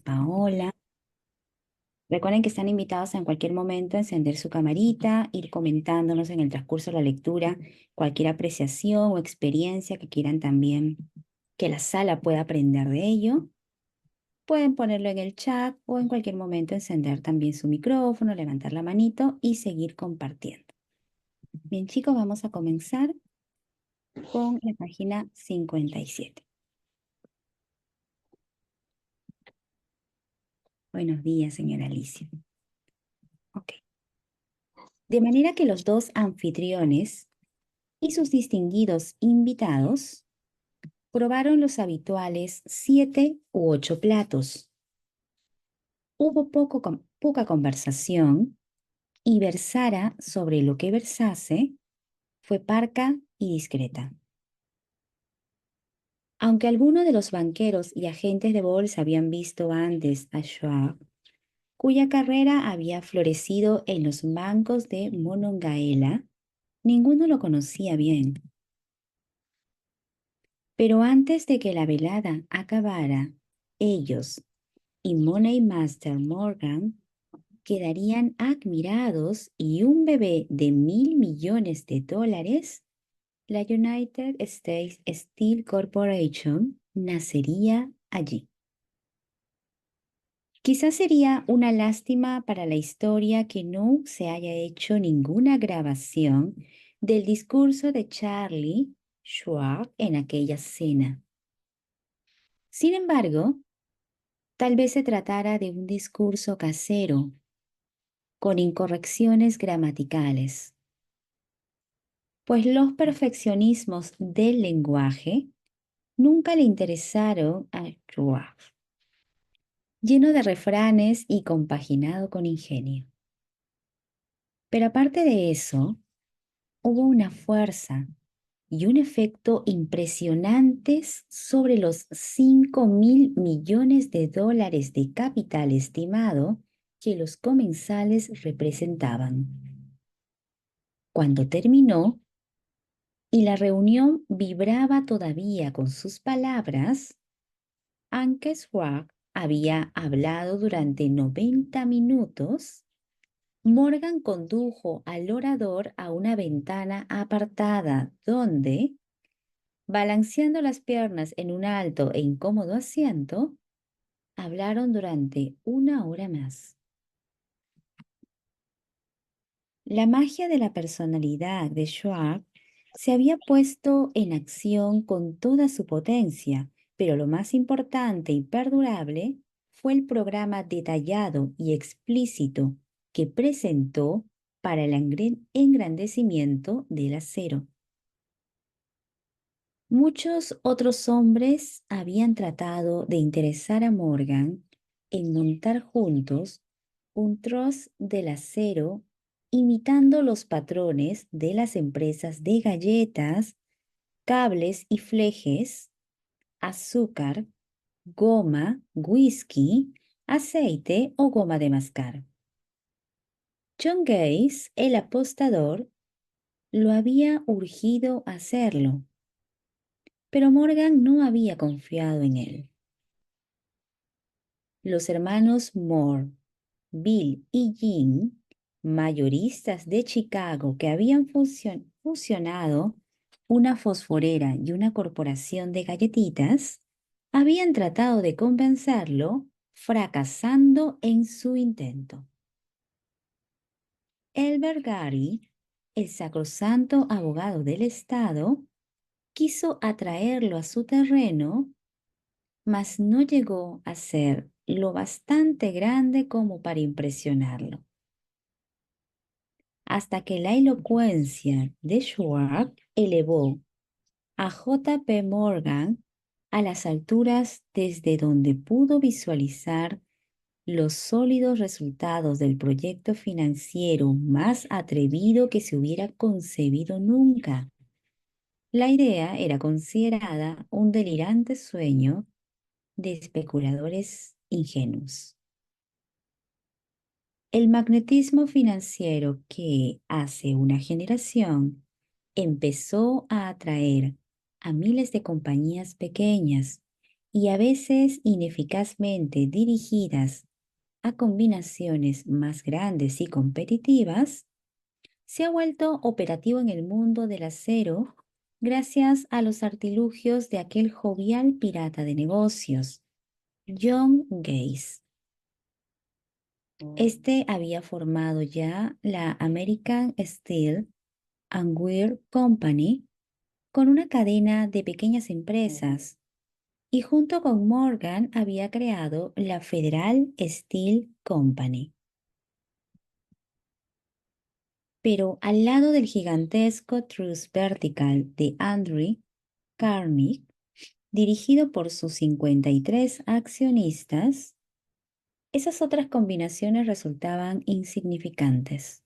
Paola. Recuerden que están invitados en cualquier momento a encender su camarita, ir comentándonos en el transcurso de la lectura cualquier apreciación o experiencia que quieran también que la sala pueda aprender de ello. Pueden ponerlo en el chat o en cualquier momento encender también su micrófono, levantar la manito y seguir compartiendo. Bien, chicos, vamos a comenzar con la página 57. Buenos días, señora Alicia. Ok. De manera que los dos anfitriones y sus distinguidos invitados probaron los habituales 7 u 8 platos. Hubo poca conversación y versara sobre lo que versase fue parca y discreta. Aunque algunos de los banqueros y agentes de bolsa habían visto antes a Schwab, cuya carrera había florecido en los bancos de Monongahela, ninguno lo conocía bien. Pero antes de que la velada acabara, ellos y Money Master Morgan quedarían admirados y un bebé de $1.000 millones, la United States Steel Corporation, nacería allí. Quizás sería una lástima para la historia que no se haya hecho ninguna grabación del discurso de Charlie Schwab en aquella cena. Sin embargo, tal vez se tratara de un discurso casero, con incorrecciones gramaticales, pues los perfeccionismos del lenguaje nunca le interesaron a Schwab, lleno de refranes y compaginado con ingenio. Pero aparte de eso, hubo una fuerza y un efecto impresionantes sobre los $5.000 millones de capital estimado que los comensales representaban. Cuando terminó y la reunión vibraba todavía con sus palabras, aunque Schwab había hablado durante 90 minutos, Morgan condujo al orador a una ventana apartada donde, balanceando las piernas en un alto e incómodo asiento, hablaron durante 1 hora más. La magia de la personalidad de Schwab se había puesto en acción con toda su potencia, pero lo más importante y perdurable fue el programa detallado y explícito que presentó para el engrandecimiento del acero. Muchos otros hombres habían tratado de interesar a Morgan en montar juntos un trozo del acero imitando los patrones de las empresas de galletas, cables y flejes, azúcar, goma, whisky, aceite o goma de mascar. John Gates, el apostador, lo había urgido a hacerlo, pero Morgan no había confiado en él. Los hermanos Moore, Bill y Jean, mayoristas de Chicago que habían fusionado una fosforera y una corporación de galletitas, habían tratado de convencerlo, fracasando en su intento. Elbert Gary, el sacrosanto abogado del Estado, quiso atraerlo a su terreno, mas no llegó a ser lo bastante grande como para impresionarlo. Hasta que la elocuencia de Schwab elevó a J. P. Morgan a las alturas desde donde pudo visualizar los sólidos resultados del proyecto financiero más atrevido que se hubiera concebido nunca. La idea era considerada un delirante sueño de especuladores ingenuos. El magnetismo financiero que hace una generación empezó a atraer a miles de compañías pequeñas y a veces ineficazmente dirigidas a combinaciones más grandes y competitivas, se ha vuelto operativo en el mundo del acero gracias a los artilugios de aquel jovial pirata de negocios, John Gates. Este había formado ya la American Steel and Wire Company con una cadena de pequeñas empresas y junto con Morgan había creado la Federal Steel Company. Pero al lado del gigantesco Trust Vertical de Andrew Carnegie, dirigido por sus 53 accionistas, esas otras combinaciones resultaban insignificantes.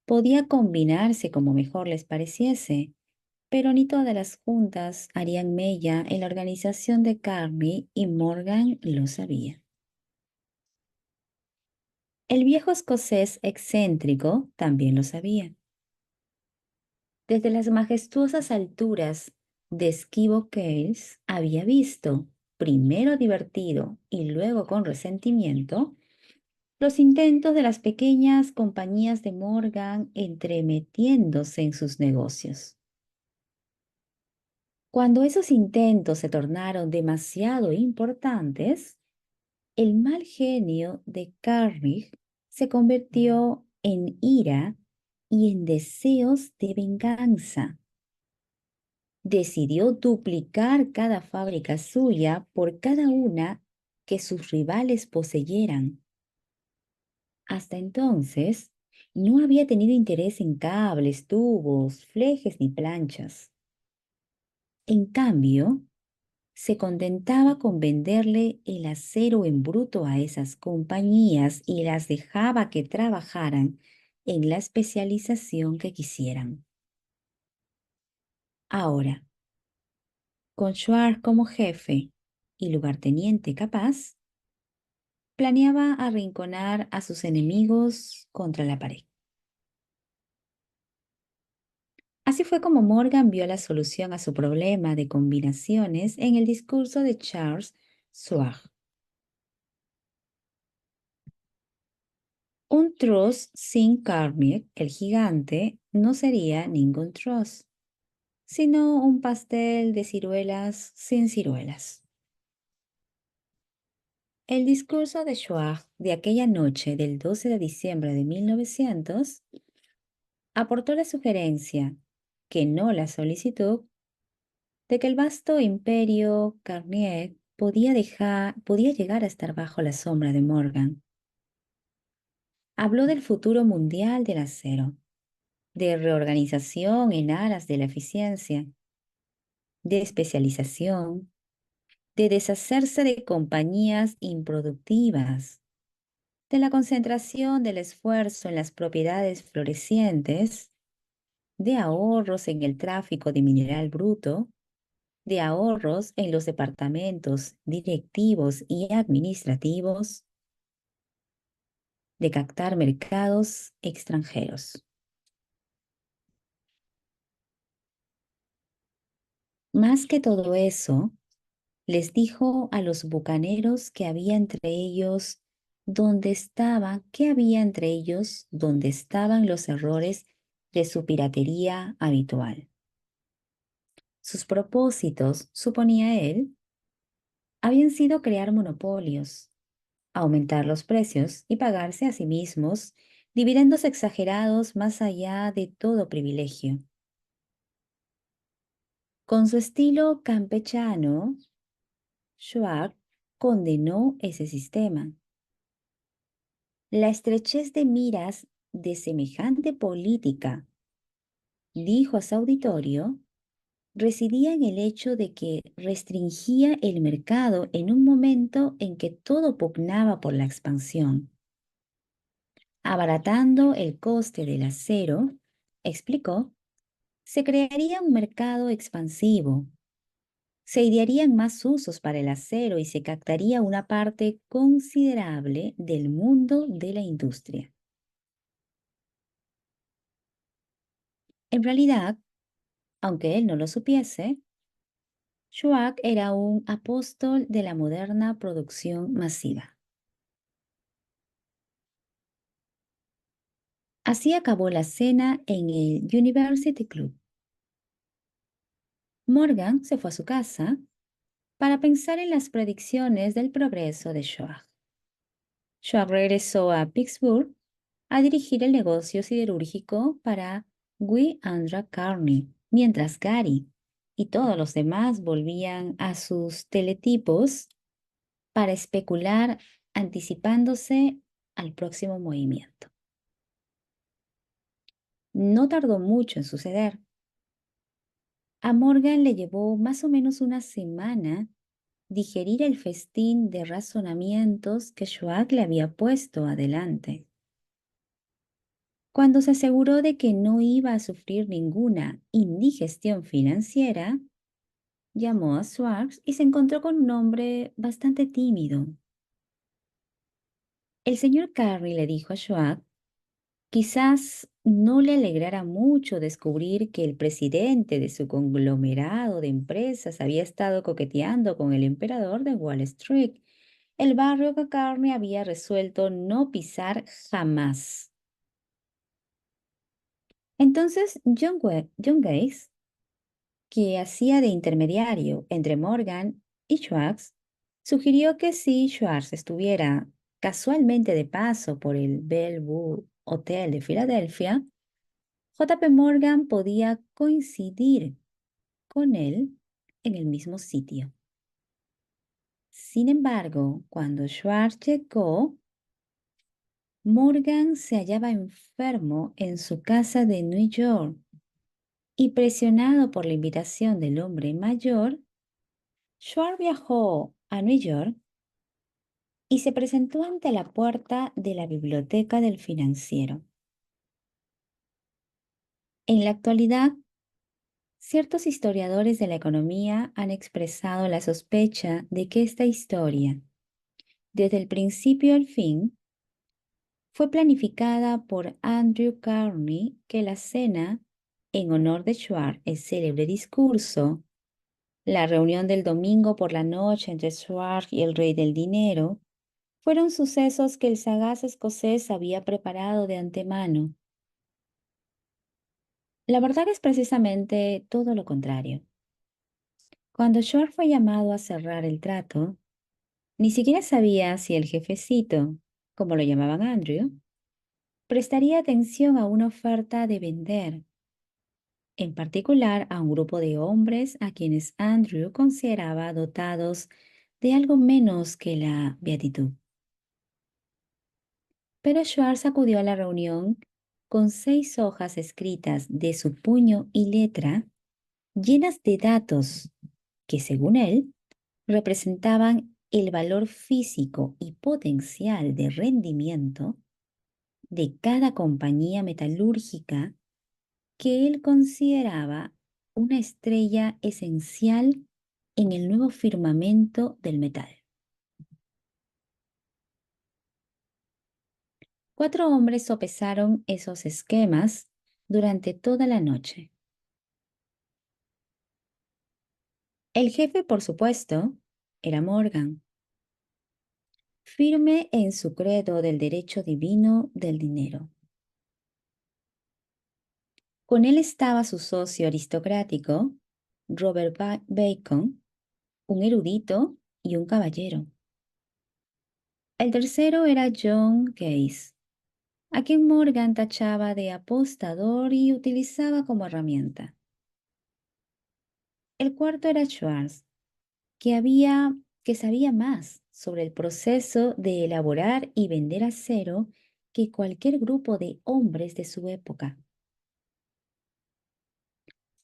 Podía combinarse como mejor les pareciese, pero ni todas las juntas harían mella en la organización de Carney y Morgan lo sabía. El viejo escocés excéntrico también lo sabía. Desde las majestuosas alturas de Esquivo Cales había visto, primero divertido y luego con resentimiento, los intentos de las pequeñas compañías de Morgan entremetiéndose en sus negocios. Cuando esos intentos se tornaron demasiado importantes, el mal genio de Carnegie se convirtió en ira y en deseos de venganza. Decidió duplicar cada fábrica suya por cada una que sus rivales poseyeran. Hasta entonces, no había tenido interés en cables, tubos, flejes ni planchas. En cambio, se contentaba con venderle el acero en bruto a esas compañías y las dejaba que trabajaran en la especialización que quisieran. Ahora, con Schwartz como jefe y lugarteniente capaz, planeaba arrinconar a sus enemigos contra la pared. Así fue como Morgan vio la solución a su problema de combinaciones en el discurso de Charles Schwab. Un trust sin Carnegie, el gigante, no sería ningún trust, sino un pastel de ciruelas sin ciruelas. El discurso de Schwab de aquella noche del 12 de diciembre de 1900 aportó la sugerencia, que no la solicitó, de que el vasto imperio Carnier podía llegar a estar bajo la sombra de Morgan. Habló del futuro mundial del acero, de reorganización en aras de la eficiencia, de especialización, de deshacerse de compañías improductivas, de la concentración del esfuerzo en las propiedades florecientes, de ahorros en el tráfico de mineral bruto, de ahorros en los departamentos directivos y administrativos, de captar mercados extranjeros. Más que todo eso, les dijo a los bucaneros que había entre ellos donde estaban los errores de su piratería habitual. Sus propósitos, suponía él, habían sido crear monopolios, aumentar los precios y pagarse a sí mismos dividendos exagerados más allá de todo privilegio. Con su estilo campechano, Schwab condenó ese sistema. La estrechez de miras de semejante política, dijo a su auditorio, residía en el hecho de que restringía el mercado en un momento en que todo pugnaba por la expansión. Abaratando el coste del acero, explicó, se crearía un mercado expansivo. Se idearían más usos para el acero y se captaría una parte considerable del mundo de la industria. En realidad, aunque él no lo supiese, Schwab era un apóstol de la moderna producción masiva. Así acabó la cena en el University Club. Morgan se fue a su casa para pensar en las predicciones del progreso de Schwab. Schwab regresó a Pittsburgh a dirigir el negocio siderúrgico para Guy Andra Carney, mientras Gary y todos los demás volvían a sus teletipos para especular anticipándose al próximo movimiento. No tardó mucho en suceder. A Morgan le llevó más o menos una semana digerir el festín de razonamientos que Schwab le había puesto adelante. Cuando se aseguró de que no iba a sufrir ninguna indigestión financiera, llamó a Schwartz y se encontró con un hombre bastante tímido. El señor Carney le dijo a Schwab, quizás no le alegrara mucho descubrir que el presidente de su conglomerado de empresas había estado coqueteando con el emperador de Wall Street, el barrio que Carney había resuelto no pisar jamás. Entonces John Gates, que hacía de intermediario entre Morgan y Schwartz, sugirió que si Schwartz estuviera casualmente de paso por el Bellevue Hotel de Filadelfia, J. P. Morgan podía coincidir con él en el mismo sitio. Sin embargo, cuando Schwartz llegó, Morgan se hallaba enfermo en su casa de New York y presionado por la invitación del hombre mayor, Schwartz viajó a New York y se presentó ante la puerta de la biblioteca del financiero. En la actualidad, ciertos historiadores de la economía han expresado la sospecha de que esta historia, desde el principio al fin, fue planificada por Andrew Carney, que la cena, en honor de Schwartz, el célebre discurso, la reunión del domingo por la noche entre Schwartz y el rey del dinero, fueron sucesos que el sagaz escocés había preparado de antemano. La verdad es precisamente todo lo contrario. Cuando Schwartz fue llamado a cerrar el trato, ni siquiera sabía si el jefecito, como lo llamaban Andrew, prestaría atención a una oferta de vender, en particular a un grupo de hombres a quienes Andrew consideraba dotados de algo menos que la beatitud. Pero Schwartz acudió a la reunión con 6 hojas escritas de su puño y letra, llenas de datos que, según él, representaban el valor físico y potencial de rendimiento de cada compañía metalúrgica que él consideraba una estrella esencial en el nuevo firmamento del metal. 4 hombres sopesaron esos esquemas durante toda la noche. El jefe, por supuesto, era Morgan, firme en su credo del derecho divino del dinero. Con él estaba su socio aristocrático, Robert Bacon, un erudito y un caballero. El tercero era John Gates, a quien Morgan tachaba de apostador y utilizaba como herramienta. El cuarto era Schwartz, que sabía más sobre el proceso de elaborar y vender acero que cualquier grupo de hombres de su época.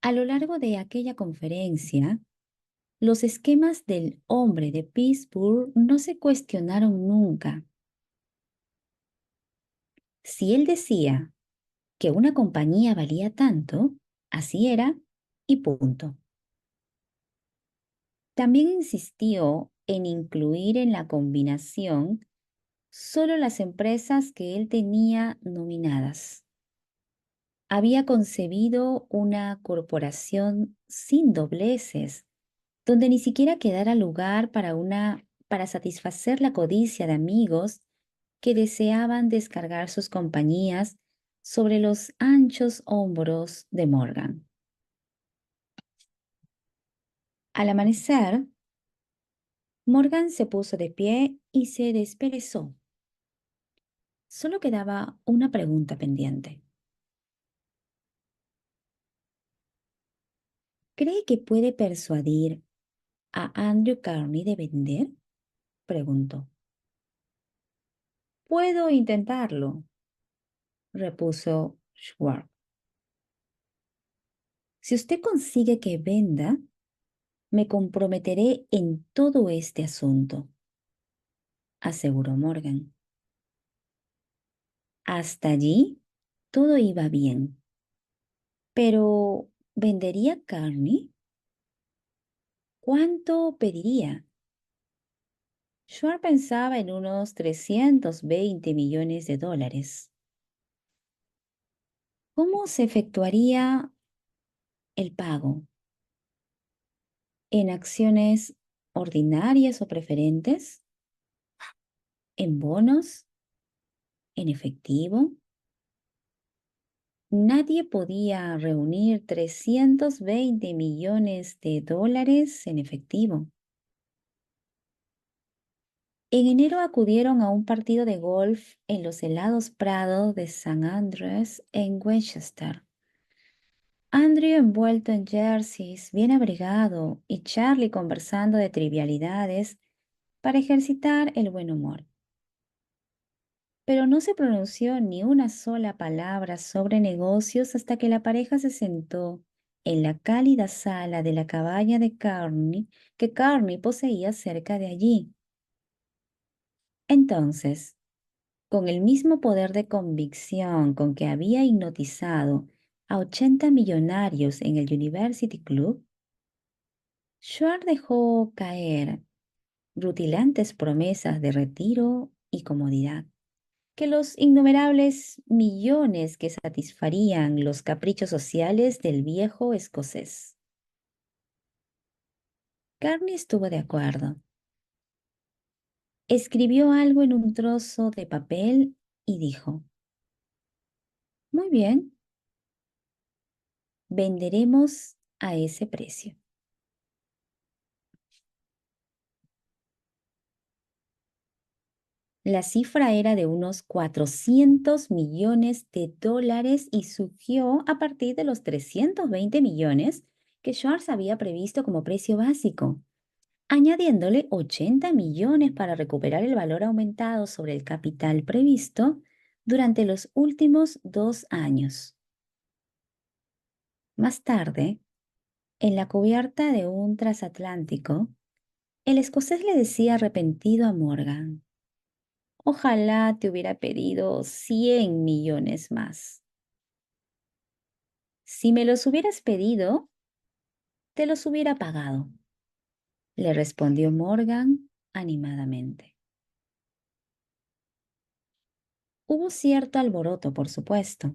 A lo largo de aquella conferencia, los esquemas del hombre de Pittsburgh no se cuestionaron nunca. Si él decía que una compañía valía tanto, así era y punto. También insistió en incluir en la combinación solo las empresas que él tenía nominadas. Había concebido una corporación sin dobleces, donde ni siquiera quedara lugar para satisfacer la codicia de amigos que deseaban descargar sus compañías sobre los anchos hombros de Morgan. Al amanecer, Morgan se puso de pie y se desperezó. Solo quedaba una pregunta pendiente. ¿Cree que puede persuadir a Andrew Carney de vender? Preguntó. Puedo intentarlo, repuso Schwartz. Si usted consigue que venda, me comprometeré en todo este asunto, aseguró Morgan. Hasta allí todo iba bien. Pero, ¿vendería Carney? ¿Cuánto pediría? Schwartz pensaba en unos 320 millones de dólares. ¿Cómo se efectuaría el pago? ¿En acciones ordinarias o preferentes? ¿En bonos? ¿En efectivo? Nadie podía reunir 320 millones de dólares en efectivo. En enero acudieron a un partido de golf en los helados prados de San Andrés en Winchester. Andrew envuelto en jerseys, bien abrigado, y Charlie conversando de trivialidades para ejercitar el buen humor. Pero no se pronunció ni una sola palabra sobre negocios hasta que la pareja se sentó en la cálida sala de la cabaña de Carney que Carney poseía cerca de allí. Entonces, con el mismo poder de convicción con que había hipnotizado a 80 millonarios en el University Club, Schwartz dejó caer rutilantes promesas de retiro y comodidad, que los innumerables millones que satisfarían los caprichos sociales del viejo escocés. Carney estuvo de acuerdo. Escribió algo en un trozo de papel y dijo, muy bien, venderemos a ese precio. La cifra era de unos 400 millones de dólares y surgió a partir de los 320 millones que Schwartz había previsto como precio básico, añadiéndole 80 millones para recuperar el valor aumentado sobre el capital previsto durante los últimos 2 años. Más tarde, en la cubierta de un transatlántico, el escocés le decía arrepentido a Morgan, ojalá te hubiera pedido 100 millones más. Si me los hubieras pedido, te los hubiera pagado, le respondió Morgan animadamente. Hubo cierto alboroto, por supuesto.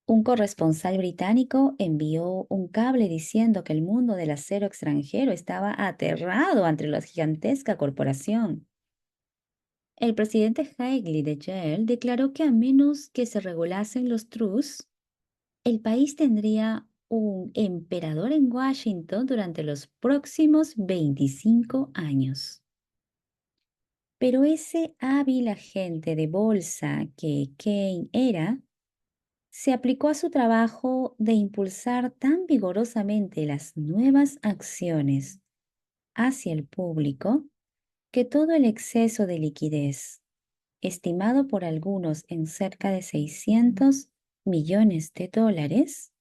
Un corresponsal británico envió un cable diciendo que el mundo del acero extranjero estaba aterrado ante la gigantesca corporación. El presidente Haley de Yale declaró que a menos que se regulasen los trusts, el país tendría un emperador en Washington durante los próximos 25 años. Pero ese hábil agente de bolsa que Kane era, se aplicó a su trabajo de impulsar tan vigorosamente las nuevas acciones hacia el público que todo el exceso de liquidez, estimado por algunos en cerca de 600 millones de dólares,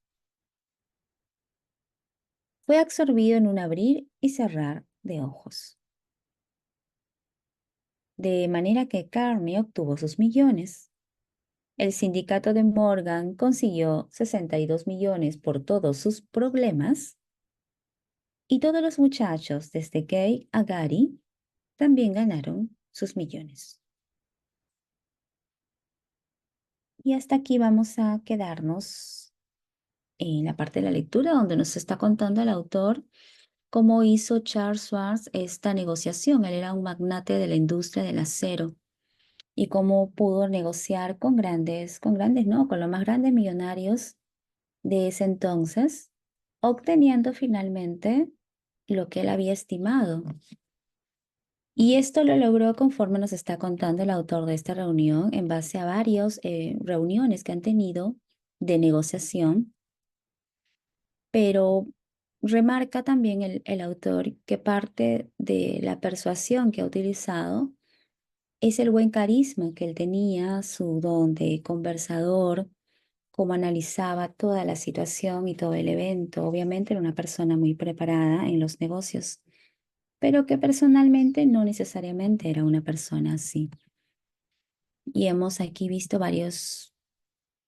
fue absorbido en un abrir y cerrar de ojos. De manera que Carney obtuvo sus millones. El sindicato de Morgan consiguió 62 millones por todos sus problemas y todos los muchachos, desde Gay a Gary, también ganaron sus millones. Y hasta aquí vamos a quedarnos en la parte de la lectura donde nos está contando el autor cómo hizo Charles Schwartz esta negociación. Él era un magnate de la industria del acero y cómo pudo negociar con grandes, no, con los más grandes millonarios de ese entonces, obteniendo finalmente lo que él había estimado. Y esto lo logró conforme nos está contando el autor de esta reunión en base a varias reuniones que han tenido de negociación, pero remarca también el autor que parte de la persuasión que ha utilizado es el buen carisma que él tenía, su don de conversador, cómo analizaba toda la situación y todo el evento. Obviamente era una persona muy preparada en los negocios, pero que personalmente no necesariamente era una persona así. Y hemos aquí visto varios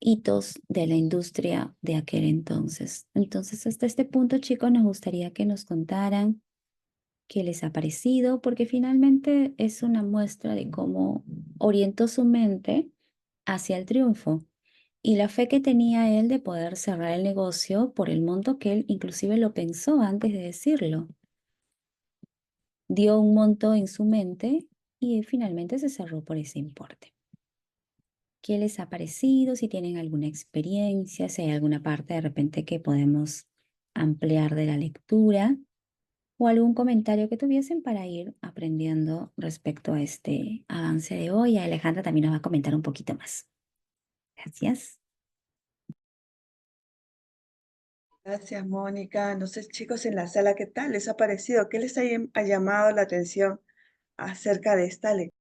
hitos de la industria de aquel entonces. Entonces, hasta este punto, chicos, nos gustaría que nos contaran qué les ha parecido, porque finalmente es una muestra de cómo orientó su mente hacia el triunfo y la fe que tenía él de poder cerrar el negocio por el monto que él inclusive lo pensó antes de decirlo. Dio un monto en su mente y finalmente se cerró por ese importe. ¿Qué les ha parecido? Si tienen alguna experiencia, si hay alguna parte de repente que podemos ampliar de la lectura o algún comentario que tuviesen para ir aprendiendo respecto a este avance de hoy. Alejandra también nos va a comentar un poquito más. Gracias. Gracias, Mónica. No sé, chicos, en la sala, ¿qué tal les ha parecido? ¿Qué les ha llamado la atención acerca de esta lectura?